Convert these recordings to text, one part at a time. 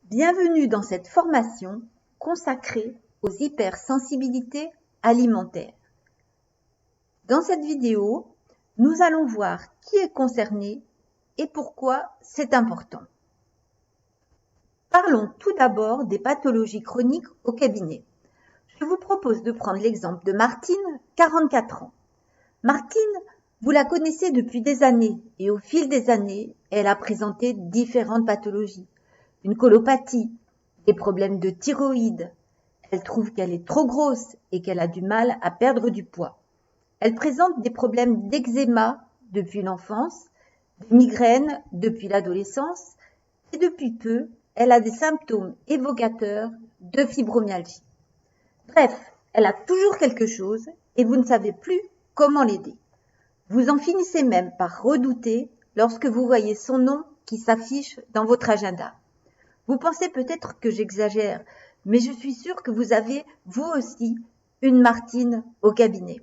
Bienvenue dans cette formation consacrée aux hypersensibilités alimentaires. Dans cette vidéo, nous allons voir qui est concerné et pourquoi c'est important. Parlons tout d'abord des pathologies chroniques au cabinet. Je vous propose de prendre l'exemple de Martine, 44 ans. Martine, vous la connaissez depuis des années et au fil des années, elle a présenté différentes pathologies. Une colopathie, des problèmes de thyroïde. Elle trouve qu'elle est trop grosse et qu'elle a du mal à perdre du poids. Elle présente des problèmes d'eczéma depuis l'enfance, des migraines depuis l'adolescence et depuis peu, elle a des symptômes évocateurs de fibromyalgie. Bref, elle a toujours quelque chose et vous ne savez plus comment l'aider. Vous en finissez même par redouter lorsque vous voyez son nom qui s'affiche dans votre agenda. Vous pensez peut-être que j'exagère, mais je suis sûre que vous avez, vous aussi, une Martine au cabinet.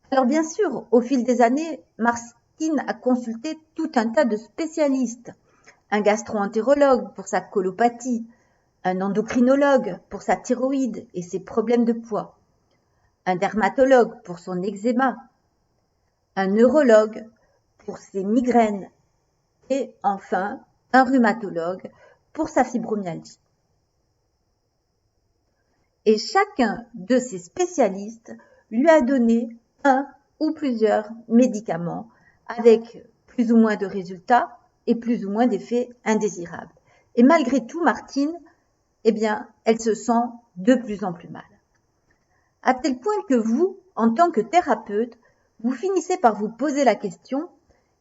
Alors bien sûr, au fil des années, Martine a consulté tout un tas de spécialistes. Un gastro-entérologue pour sa colopathie, un endocrinologue pour sa thyroïde et ses problèmes de poids, un dermatologue pour son eczéma, un neurologue pour ses migraines et enfin un rhumatologue pour sa fibromyalgie. Et chacun de ces spécialistes lui a donné un ou plusieurs médicaments avec plus ou moins de résultats et plus ou moins d'effets indésirables. Et malgré tout, Martine, elle se sent de plus en plus mal. À tel point que vous, en tant que thérapeute, vous finissez par vous poser la question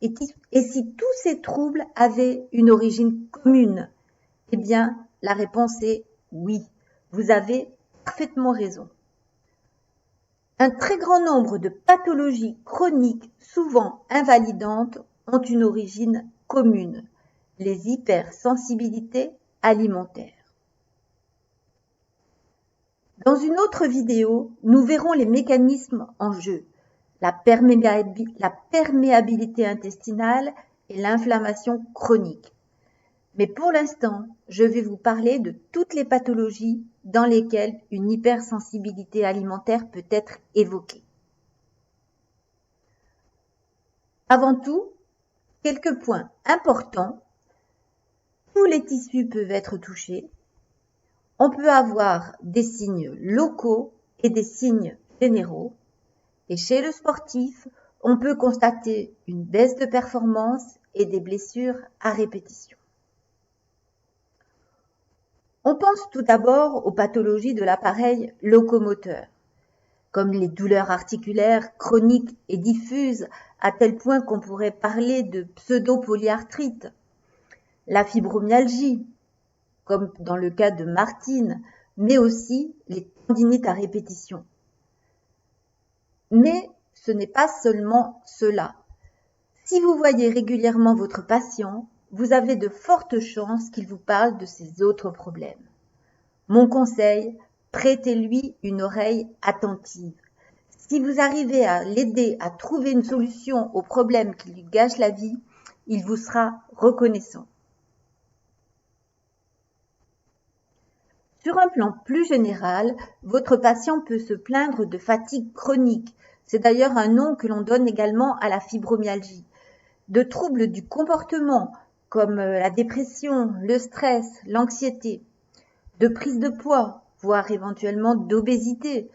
et si tous ces troubles avaient une origine commune? La réponse est oui, vous avez parfaitement raison. Un très grand nombre de pathologies chroniques, souvent invalidantes, ont une origine commune, les hypersensibilités alimentaires. Dans une autre vidéo, nous verrons les mécanismes en jeu, la perméabilité intestinale et l'inflammation chronique. Mais pour l'instant, je vais vous parler de toutes les pathologies dans lesquelles une hypersensibilité alimentaire peut être évoquée. Avant tout, quelques points importants. Tous les tissus peuvent être touchés. On peut avoir des signes locaux et des signes généraux. Et chez le sportif, on peut constater une baisse de performance et des blessures à répétition. On pense tout d'abord aux pathologies de l'appareil locomoteur, comme les douleurs articulaires chroniques et diffuses à tel point qu'on pourrait parler de pseudo-polyarthrite, la fibromyalgie, comme dans le cas de Martine, mais aussi les tendinites à répétition. Mais ce n'est pas seulement cela. Si vous voyez régulièrement votre patient, vous avez de fortes chances qu'il vous parle de ses autres problèmes. Mon conseil, prêtez-lui une oreille attentive. Si vous arrivez à l'aider à trouver une solution au problème qui lui gâche la vie, il vous sera reconnaissant. Sur un plan plus général, votre patient peut se plaindre de fatigue chronique. C'est d'ailleurs un nom que l'on donne également à la fibromyalgie. De troubles du comportement comme la dépression, le stress, l'anxiété, de prise de poids, voire éventuellement d'obésité,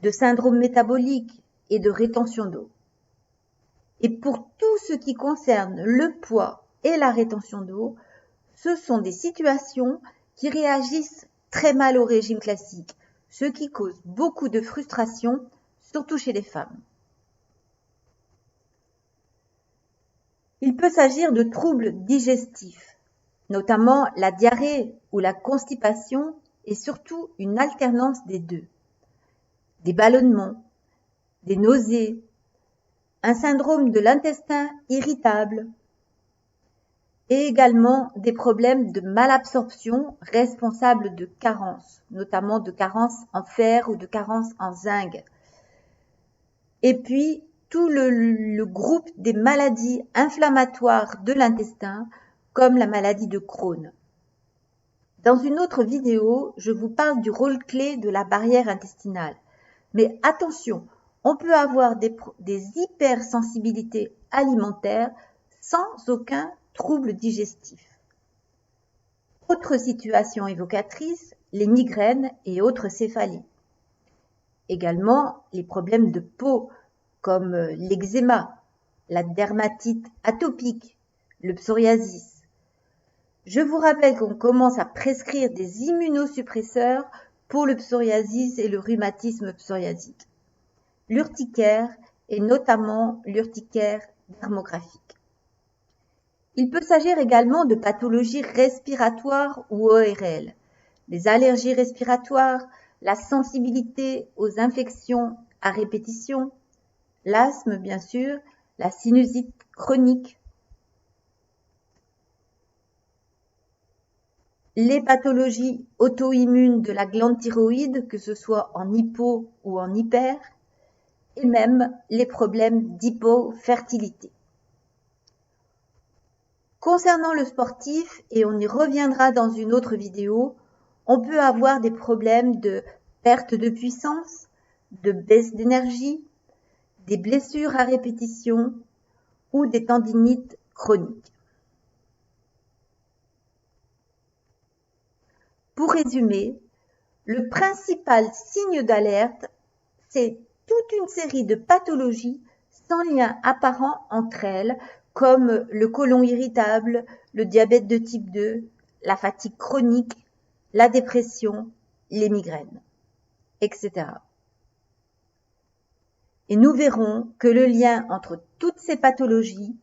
de syndrome métabolique et de rétention d'eau. Et pour tout ce qui concerne le poids et la rétention d'eau, ce sont des situations qui réagissent très mal au régime classique, ce qui cause beaucoup de frustration, surtout chez les femmes. Il peut s'agir de troubles digestifs, notamment la diarrhée ou la constipation et surtout une alternance des deux. Des ballonnements, des nausées, un syndrome de l'intestin irritable et également des problèmes de malabsorption responsables de carences, notamment de carences en fer ou de carences en zinc. Et puis, tout le groupe des maladies inflammatoires de l'intestin, comme la maladie de Crohn. Dans une autre vidéo, je vous parle du rôle clé de la barrière intestinale. Mais attention, on peut avoir des hypersensibilités alimentaires sans aucun trouble digestif. Autre situation évocatrice, les migraines et autres céphalies. Également, les problèmes de peau comme l'eczéma, la dermatite atopique, le psoriasis. Je vous rappelle qu'on commence à prescrire des immunosuppresseurs pour le psoriasis et le rhumatisme psoriasique, l'urticaire et notamment l'urticaire dermographique. Il peut s'agir également de pathologies respiratoires ou ORL, les allergies respiratoires, la sensibilité aux infections à répétition, l'asthme bien sûr, la sinusite chronique, les pathologies auto-immunes de la glande thyroïde, que ce soit en hypo ou en hyper, et même les problèmes d'hypofertilité. Concernant le sportif, et on y reviendra dans une autre vidéo, on peut avoir des problèmes de perte de puissance, de baisse d'énergie, des blessures à répétition ou des tendinites chroniques. Pour résumer, le principal signe d'alerte, c'est toute une série de pathologies sans lien apparent entre elles, comme le côlon irritable, le diabète de type 2, la fatigue chronique, la dépression, les migraines, etc. Et nous verrons que le lien entre toutes ces pathologies,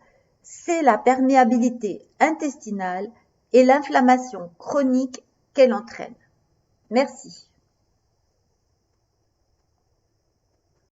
c'est la perméabilité intestinale et l'inflammation chronique qu'elle entraîne. Merci.